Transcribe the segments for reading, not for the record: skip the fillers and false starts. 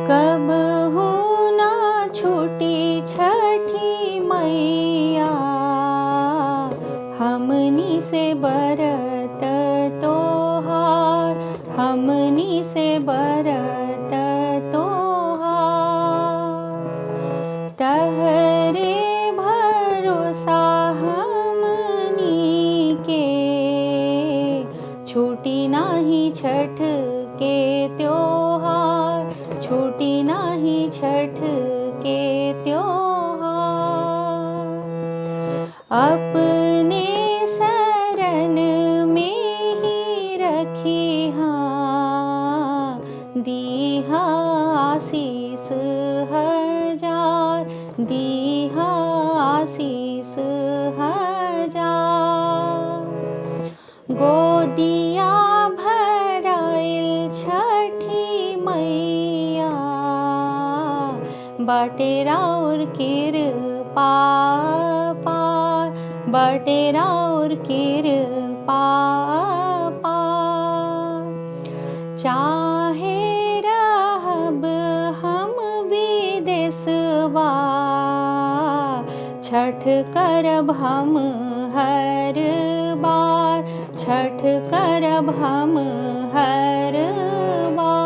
कब हो ना छूटी छठी मैया, हमनी से बरत तोहार, हमनी से बरत तोहार। तहरे भरोसा हमनी के, छूटी नाही छठ के त्योहार, छूटी नाही छठ के त्योहार। अपने शरण में ही रखी हाँ, दीहा आशीष हजार, दीहा आशीष हजार। गोदिया भराइल छठी मैया, बाटे राउर कृपा पार, बाटे राउर कृपा पार। चाहे रहब हम विदेशवा, छठ करब हम हर बार, छठ करब हम हर बार।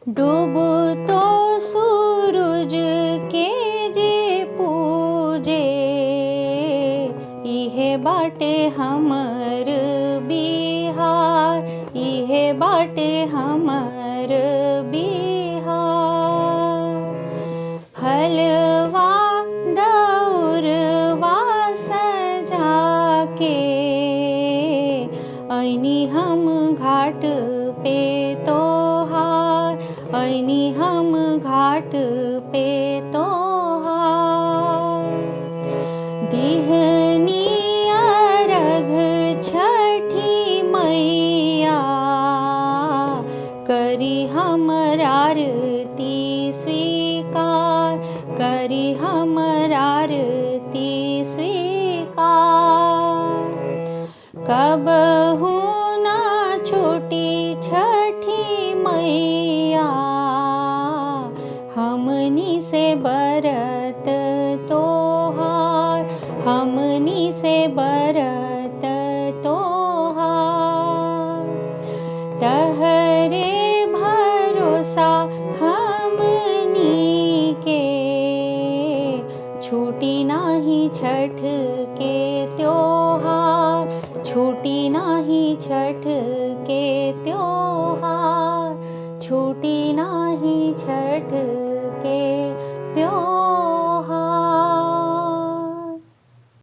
डूबो तो सूरज के जे पूजे, इहे बाटे हमर बिहार, इहे बाटे हमर बिहार। फलवा दौरवा सजा के, ऐनी हम घाट पे तोहार, ऐनी हम घाट पे तोहार। दिहनी अर्घ छठी मैया, करी हमर आरती स्वीकार, करी हमर आरती स्वीकार। कबहू ना छूटी छठी मैया, हमनी से बरत तोहार, हमनी से बरत तोहार। तहरे भरोसा हमनी के, छूटी नाही छठ के त्योहार, छूटी नाही छठ के त्योहार, छूटी नाही छठ